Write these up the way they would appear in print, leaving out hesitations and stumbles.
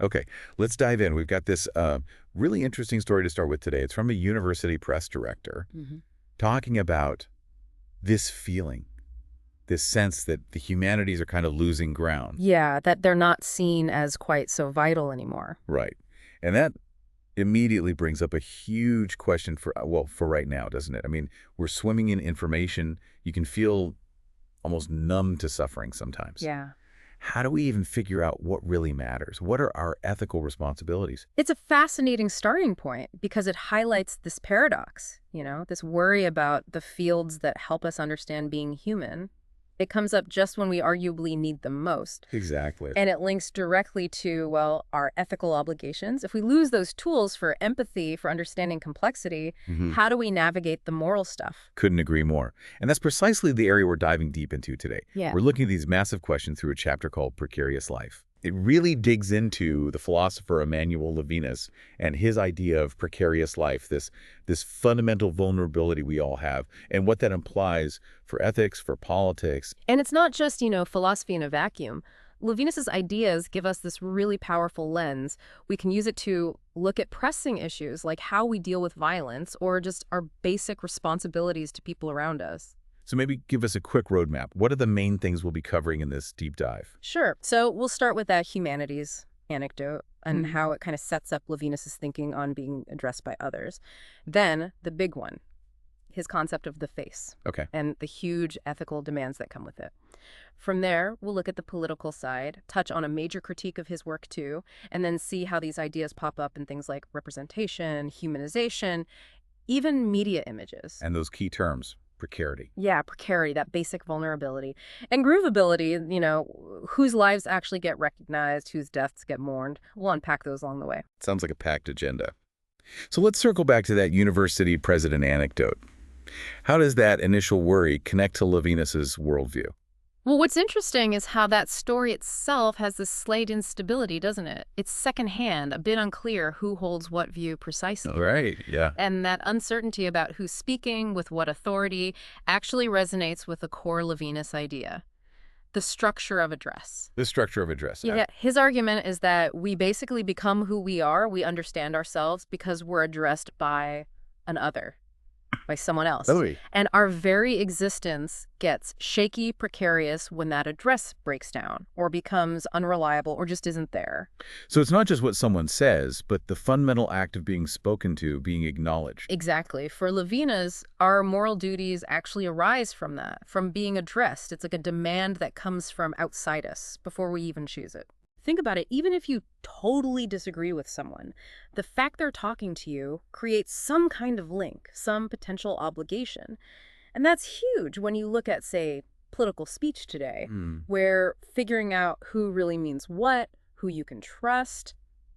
Okay, let's dive in. We've got this really interesting story to start with today. It's from a university press director Hmm. talking about this feeling, this sense that the humanities are kind of losing ground. Yeah, that they're not seen as quite so vital anymore. Right. And that immediately brings up a huge question for, well, for right now, doesn't it? I mean, we're swimming in information. You can feel almost numb to suffering sometimes. Yeah. How do we even figure out what really matters? What are our ethical responsibilities? It's a fascinating starting point because it highlights this paradox, this worry about the fields that help us understand being human. It comes up just when we arguably need them most. Exactly. And it links directly to, well, our ethical obligations. If we lose those tools for empathy, for understanding complexity, how do we navigate the moral stuff? Couldn't agree more. And that's precisely the area we're diving deep into today. Yeah. We're looking at these massive questions through a chapter called Precarious Life. It really digs into the philosopher Emmanuel Levinas and his idea of precarious life, this fundamental vulnerability we all have, and what that implies for ethics, for politics. And it's not just, philosophy in a vacuum. Levinas's ideas give us this really powerful lens. We can use it to look at pressing issues like how we deal with violence or just our basic responsibilities to people around us. So maybe give us a quick roadmap. What are the main things we'll be covering in this deep dive? Sure. So we'll start with that humanities anecdote and how it kind of sets up Levinas's thinking on being addressed by others. Then the big one, his concept of the face. Okay. And the huge ethical demands that come with it. From there, we'll look at the political side, touch on a major critique of his work too, and then see how these ideas pop up in things like representation, humanization, even media images. And those key terms, precarity. Yeah, precarity, that basic vulnerability. And grievability, whose lives actually get recognized, whose deaths get mourned. We'll unpack those along the way. Sounds like a packed agenda. So let's circle back to that university president anecdote. How does that initial worry connect to Levinas's worldview? Well, what's interesting is how that story itself has this slight instability, doesn't it? It's secondhand, a bit unclear who holds what view precisely. All right, yeah. And that uncertainty about who's speaking, with what authority, actually resonates with the core Levinas idea. The structure of address. The structure of address. Yeah, his argument is that we basically become who we are, we understand ourselves because we're addressed by an other. By someone else. Really? And our very existence gets shaky, precarious when that address breaks down or becomes unreliable or just isn't there. So it's not just what someone says, but the fundamental act of being spoken to, being acknowledged. Exactly. For Levinas, our moral duties actually arise from that, from being addressed. It's like a demand that comes from outside us before we even choose it. Think about it, even if you totally disagree with someone, the fact they're talking to you creates some kind of link, some potential obligation. And that's huge when you look at, say, political speech today, where figuring out who really means what, who you can trust,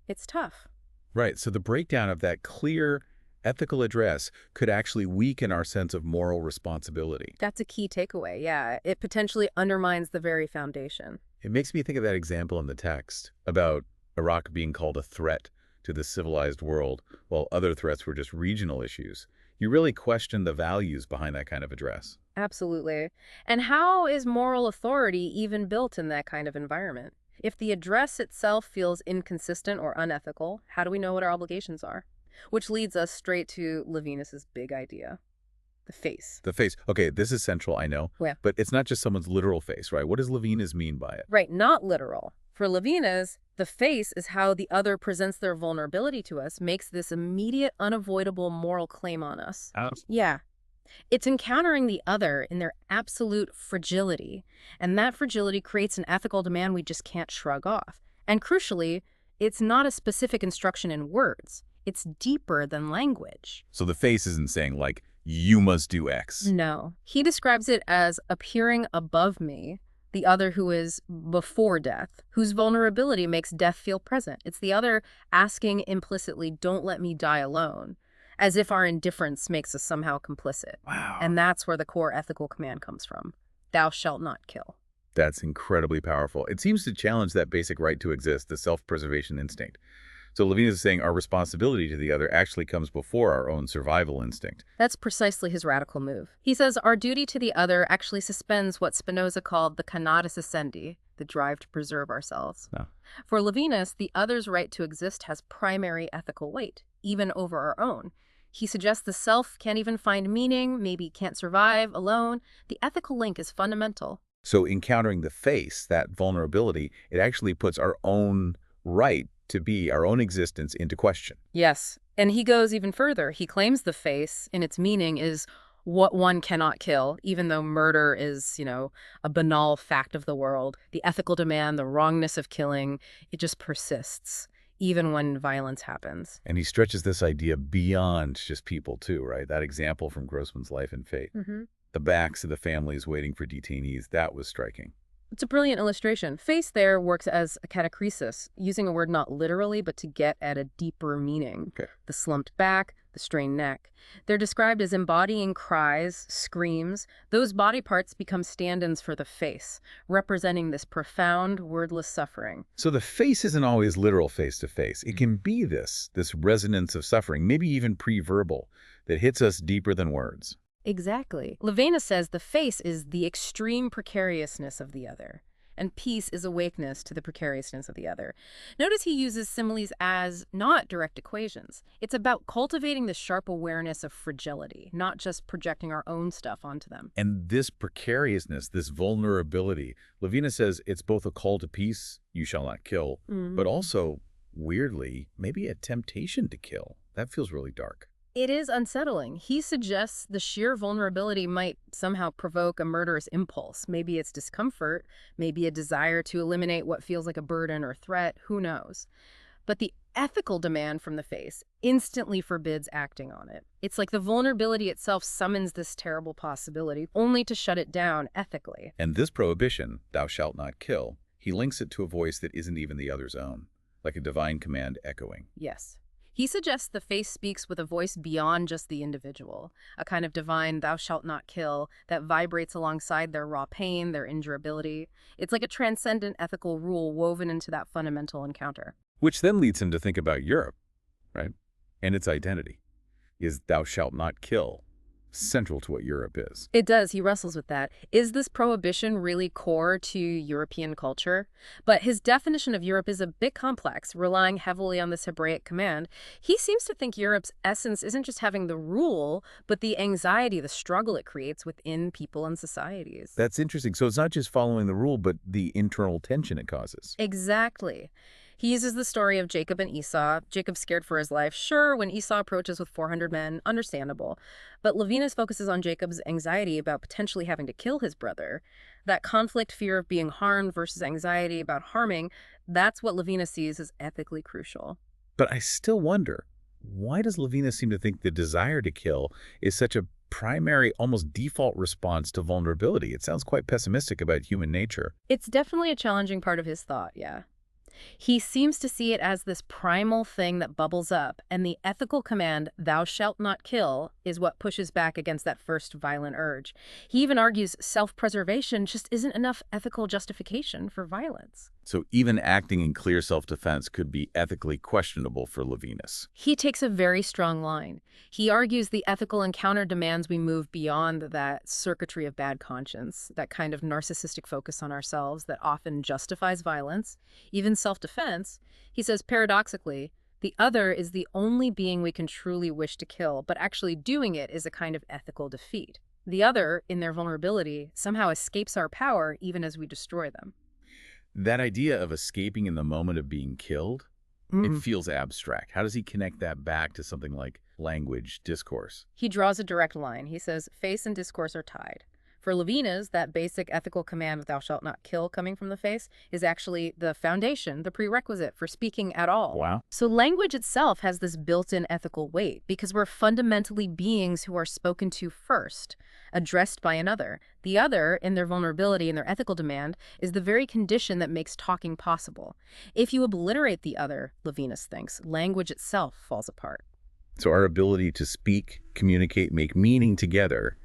it's tough. Right, so the breakdown of that clear ethical address could actually weaken our sense of moral responsibility. That's a key takeaway, yeah. It potentially undermines the very foundation. It makes me think of that example in the text about Iraq being called a threat to the civilized world, while other threats were just regional issues. You really question the values behind that kind of address. Absolutely. And how is moral authority even built in that kind of environment? If the address itself feels inconsistent or unethical, how do we know what our obligations are? Which leads us straight to Levinas's big idea. The face. The face. Okay, this is central, I know. Yeah. But it's not just someone's literal face, right? What does Levinas mean by it? Right, not literal. For Levinas, the face is how the other presents their vulnerability to us, makes this immediate, unavoidable moral claim on us. Yeah. It's encountering the other in their absolute fragility. And that fragility creates an ethical demand we just can't shrug off. And crucially, it's not a specific instruction in words. It's deeper than language. So the face isn't saying, like, you must do X. No. He describes it as appearing above me, the other who is before death, whose vulnerability makes death feel present. It's the other asking implicitly, don't let me die alone, as if our indifference makes us somehow complicit. Wow. And that's where the core ethical command comes from. Thou shalt not kill. That's incredibly powerful. It seems to challenge that basic right to exist, the self-preservation instinct. So Levinas is saying our responsibility to the other actually comes before our own survival instinct. That's precisely his radical move. He says our duty to the other actually suspends what Spinoza called the conatus essendi, the drive to preserve ourselves. No. For Levinas, the other's right to exist has primary ethical weight, even over our own. He suggests the self can't even find meaning, maybe can't survive alone. The ethical link is fundamental. So encountering the face, that vulnerability, it actually puts our own right to be, our own existence into question. Yes, and he goes even further. He claims the face, in its meaning, is what one cannot kill, even though murder is, a banal fact of the world. The ethical demand, the wrongness of killing, it just persists, even when violence happens. And he stretches this idea beyond just people too, right? That example from Grossman's Life and Fate. The backs of the families waiting for detainees, that was striking. It's a brilliant illustration. Face there works as a catachresis, using a word not literally, but to get at a deeper meaning. Okay. The slumped back, the strained neck. They're described as embodying cries, screams. Those body parts become stand-ins for the face, representing this profound, wordless suffering. So the face isn't always literal face-to-face. It can be this resonance of suffering, maybe even pre-verbal, that hits us deeper than words. Exactly. Levinas says the face is the extreme precariousness of the other, and peace is awakeness to the precariousness of the other. Notice he uses similes as not direct equations. It's about cultivating the sharp awareness of fragility, not just projecting our own stuff onto them. And this precariousness, this vulnerability, Levinas says it's both a call to peace, you shall not kill, but also, weirdly, maybe a temptation to kill. That feels really dark. It is unsettling. He suggests the sheer vulnerability might somehow provoke a murderous impulse. Maybe it's discomfort, maybe a desire to eliminate what feels like a burden or threat, who knows. But the ethical demand from the face instantly forbids acting on it. It's like the vulnerability itself summons this terrible possibility, only to shut it down ethically. And this prohibition, thou shalt not kill, he links it to a voice that isn't even the other's own, like a divine command echoing. Yes. He suggests the face speaks with a voice beyond just the individual, a kind of divine thou shalt not kill that vibrates alongside their raw pain, their injurability. It's like a transcendent ethical rule woven into that fundamental encounter. Which then leads him to think about Europe, right? And its identity. Is thou shalt not kill central to what Europe is? It does. He wrestles with that. Is this prohibition really core to European culture? But his definition of Europe is a bit complex, relying heavily on this Hebraic command. He seems to think Europe's essence isn't just having the rule, but the anxiety, the struggle it creates within people and societies. That's interesting. So it's not just following the rule, but the internal tension it causes. Exactly. He uses the story of Jacob and Esau. Jacob's scared for his life. Sure, when Esau approaches with 400 men, understandable. But Levinas focuses on Jacob's anxiety about potentially having to kill his brother. That conflict, fear of being harmed versus anxiety about harming, that's what Levinas sees as ethically crucial. But I still wonder, why does Levinas seem to think the desire to kill is such a primary, almost default response to vulnerability? It sounds quite pessimistic about human nature. It's definitely a challenging part of his thought, yeah. He seems to see it as this primal thing that bubbles up, and the ethical command, thou shalt not kill, is what pushes back against that first violent urge. He even argues self-preservation just isn't enough ethical justification for violence. So even acting in clear self-defense could be ethically questionable for Levinas. He takes a very strong line. He argues the ethical encounter demands we move beyond that circuitry of bad conscience, that kind of narcissistic focus on ourselves that often justifies violence, even self-defense. He says, paradoxically, the other is the only being we can truly wish to kill, but actually doing it is a kind of ethical defeat. The other, in their vulnerability, somehow escapes our power even as we destroy them. That idea of escaping in the moment of being killed, it feels abstract. How does he connect that back to something like language, discourse? He draws a direct line. He says, face and discourse are tied. For Levinas, that basic ethical command of thou shalt not kill coming from the face is actually the foundation, the prerequisite for speaking at all. Wow. So language itself has this built-in ethical weight because we're fundamentally beings who are spoken to first, addressed by another. The other, in their vulnerability and their ethical demand, is the very condition that makes talking possible. If you obliterate the other, Levinas thinks, language itself falls apart. So our ability to speak, communicate, make meaning together,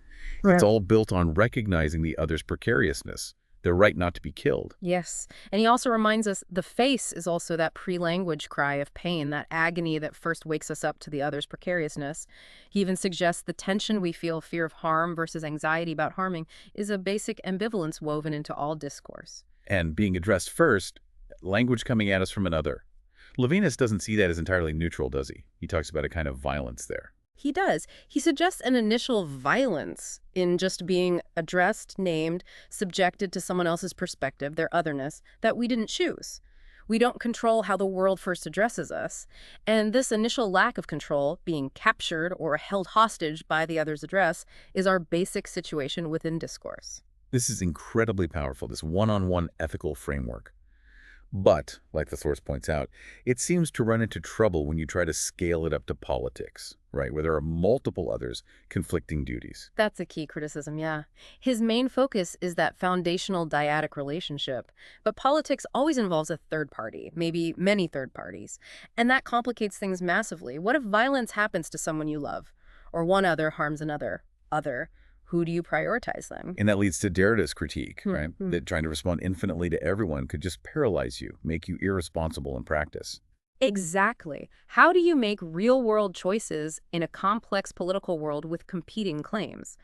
it's all built on recognizing the other's precariousness, their right not to be killed. Yes. And he also reminds us the face is also that pre-language cry of pain, that agony that first wakes us up to the other's precariousness. He even suggests the tension we feel, fear of harm versus anxiety about harming, is a basic ambivalence woven into all discourse. And being addressed first, language coming at us from another. Levinas doesn't see that as entirely neutral, does he? He talks about a kind of violence there. He does. He suggests an initial violence in just being addressed, named, subjected to someone else's perspective, their otherness, that we didn't choose. We don't control how the world first addresses us. And this initial lack of control, being captured or held hostage by the other's address, is our basic situation within discourse. This is incredibly powerful, this one-on-one ethical framework. But, like the source points out, it seems to run into trouble when you try to scale it up to politics, right, where there are multiple others conflicting duties. That's a key criticism, yeah. His main focus is that foundational dyadic relationship, but politics always involves a third party, maybe many third parties, and that complicates things massively. What if violence happens to someone you love, or one other harms another? Who do you prioritize them? And that leads to Derrida's critique, right? That trying to respond infinitely to everyone could just paralyze you, make you irresponsible in practice. Exactly. How do you make real-world choices in a complex political world with competing claims?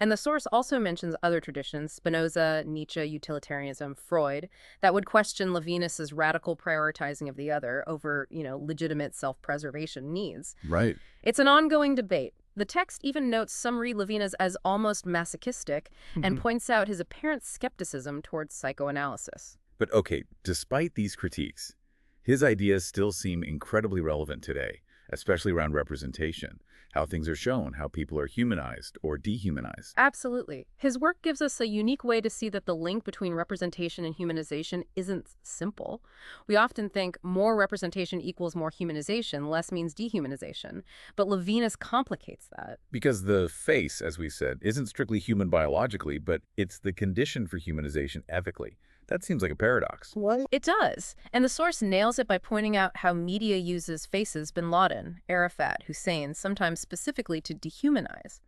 And the source also mentions other traditions, Spinoza, Nietzsche, utilitarianism, Freud, that would question Levinas's radical prioritizing of the other over, legitimate self-preservation needs. Right. It's an ongoing debate. The text even notes some read Levinas as almost masochistic and points out his apparent skepticism towards psychoanalysis. But okay, despite these critiques, his ideas still seem incredibly relevant today, especially around representation, how things are shown, how people are humanized or dehumanized. Absolutely. His work gives us a unique way to see that the link between representation and humanization isn't simple. We often think more representation equals more humanization, less means dehumanization. But Levinas complicates that. Because the face, as we said, isn't strictly human biologically, but it's the condition for humanization ethically. That seems like a paradox. What? It does. And the source nails it by pointing out how media uses faces bin Laden, Arafat, Hussein, sometimes specifically to dehumanize.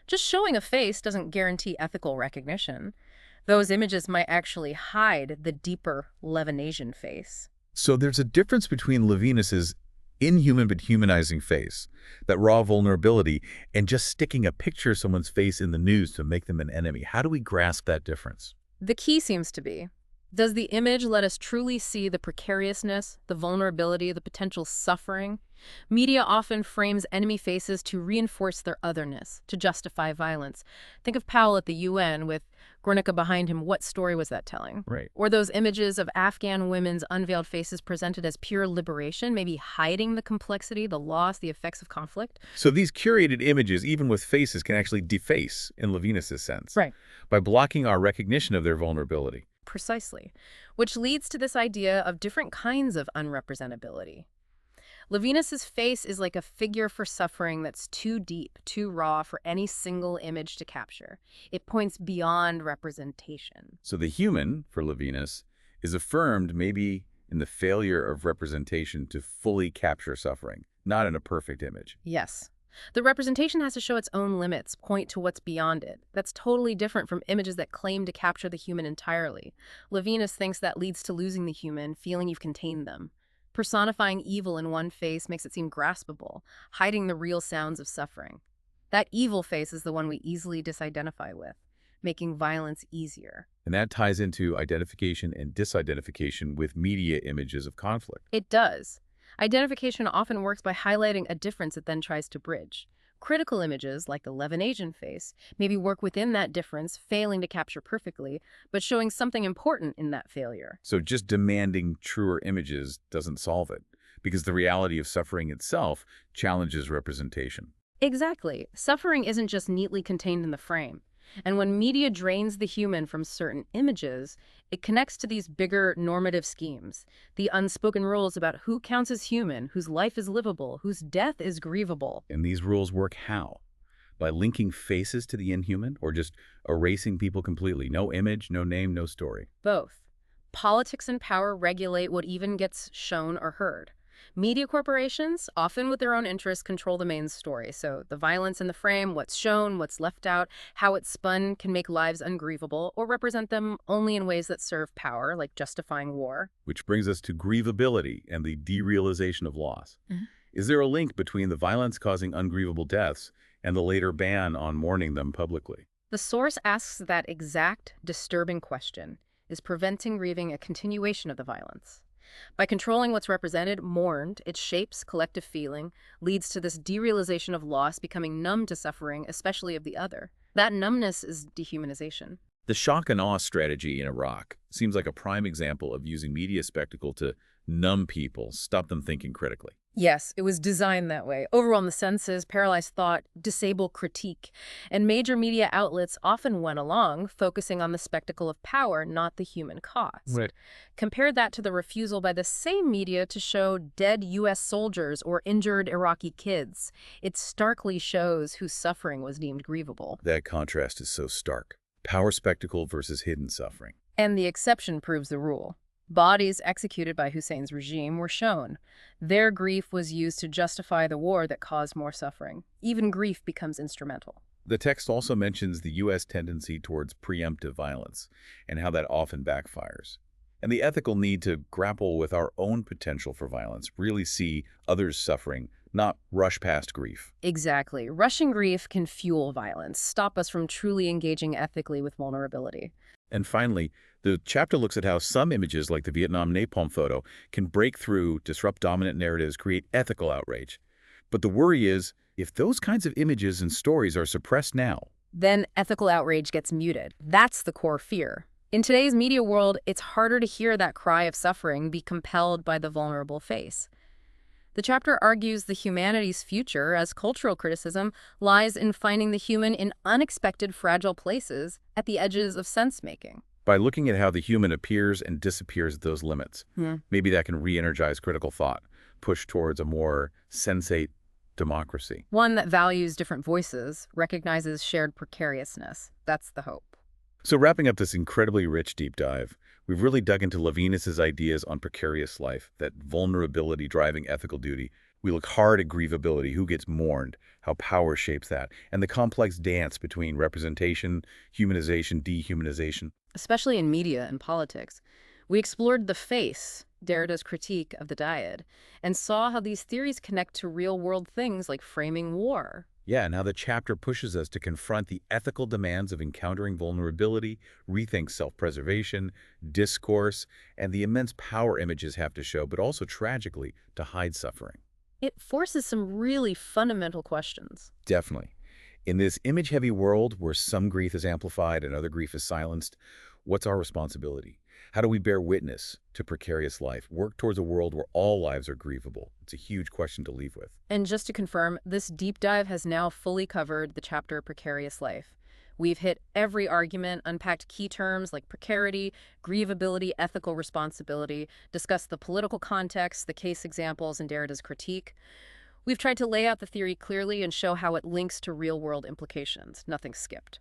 Just showing a face doesn't guarantee ethical recognition. Those images might actually hide the deeper Levinasian face. So there's a difference between Levinas's inhuman but humanizing face, that raw vulnerability, and just sticking a picture of someone's face in the news to make them an enemy. How do we grasp that difference? The key seems to be, does the image let us truly see the precariousness, the vulnerability, the potential suffering? Media often frames enemy faces to reinforce their otherness, to justify violence. Think of Powell at the UN with Guernica behind him. What story was that telling? Right. Or those images of Afghan women's unveiled faces presented as pure liberation, maybe hiding the complexity, the loss, the effects of conflict. So these curated images, even with faces, can actually deface, in Levinas's sense, Right. by blocking our recognition of their vulnerability. Precisely, which leads to this idea of different kinds of unrepresentability. Levinas's face is like a figure for suffering that's too deep, too raw for any single image to capture. It points beyond representation. So the human, for Levinas, is affirmed maybe in the failure of representation to fully capture suffering, not in a perfect image. Yes. The representation has to show its own limits, point to what's beyond it. That's totally different from images that claim to capture the human entirely. Levinas thinks that leads to losing the human, feeling you've contained them. Personifying evil in one face makes it seem graspable, hiding the real sounds of suffering. That evil face is the one we easily disidentify with, making violence easier. And that ties into identification and disidentification with media images of conflict. It does. Identification often works by highlighting a difference it then tries to bridge. Critical images, like the Levinasian face, maybe work within that difference, failing to capture perfectly, but showing something important in that failure. So just demanding truer images doesn't solve it, because the reality of suffering itself challenges representation. Exactly. Suffering isn't just neatly contained in the frame. And when media drains the human from certain images, it connects to these bigger normative schemes, the unspoken rules about who counts as human, whose life is livable, whose death is grievable. And these rules work how? By linking faces to the inhuman, or just erasing people completely? No image, no name, no story. Both. Politics and power regulate what even gets shown or heard. Media corporations, often with their own interests, control the main story. So the violence in the frame, what's shown, what's left out, how it's spun can make lives ungrievable or represent them only in ways that serve power, like justifying war. Which brings us to grievability and the derealization of loss. Is there a link between the violence causing ungrievable deaths and the later ban on mourning them publicly? The source asks that exact, disturbing question. is preventing grieving a continuation of the violence. By controlling what's represented, mourned, it shapes collective feeling, leads to this derealization of loss, becoming numb to suffering, especially of the other. That numbness is dehumanization. The shock and awe strategy in Iraq seems like a prime example of using media spectacle to numb people, stop them thinking critically. Yes, it was designed that way. Overwhelm the senses, paralyze thought, disable critique. And major media outlets often went along, focusing on the spectacle of power, not the human cost. Right. Compare that to the refusal by the same media to show dead U.S. soldiers or injured Iraqi kids. It starkly shows whose suffering was deemed grievable. That contrast is so stark. Power spectacle versus hidden suffering. And the exception proves the rule. Bodies executed by Hussein's regime were shown. Their grief was used to justify the war that caused more suffering. Even grief becomes instrumental. The text also mentions the U.S. tendency towards preemptive violence and how that often backfires. And the ethical need to grapple with our own potential for violence, really see others' suffering, not rush past grief. Exactly. Rushing grief can fuel violence, stop us from truly engaging ethically with vulnerability. And finally, the chapter looks at how some images, like the Vietnam napalm photo, can break through, disrupt dominant narratives, create ethical outrage. But the worry is, if those kinds of images and stories are suppressed now, then ethical outrage gets muted. That's the core fear. In today's media world, it's harder to hear that cry of suffering be compelled by the vulnerable face. The chapter argues the humanity's future as cultural criticism lies in finding the human in unexpected, fragile places at the edges of sense-making. by looking at how the human appears and disappears at those limits, maybe that can re-energize critical thought, push towards a more sensate democracy. One that values different voices, recognizes shared precariousness. That's the hope. So wrapping up this incredibly rich deep dive, we've really dug into Levinas' ideas on precarious life, that vulnerability driving ethical duty. We look hard at grievability, who gets mourned, how power shapes that, and the complex dance between representation, humanization, dehumanization. Especially in media and politics. We explored the face, Derrida's critique of the dyad, and saw how these theories connect to real-world things like framing war. Yeah, and how the chapter pushes us to confront the ethical demands of encountering vulnerability, rethink self-preservation, discourse, and the immense power images have to show, but also tragically, to hide suffering. It forces some really fundamental questions. Definitely. In this image-heavy world where some grief is amplified and other grief is silenced, what's our responsibility? How do we bear witness to precarious life, work towards a world where all lives are grievable? It's a huge question to leave with. And just to confirm, this deep dive has now fully covered the chapter Precarious Life. We've hit every argument, unpacked key terms like precarity, grievability, ethical responsibility, discussed the political context, the case examples, and Derrida's critique. We've tried to lay out the theory clearly and show how it links to real-world implications. Nothing skipped.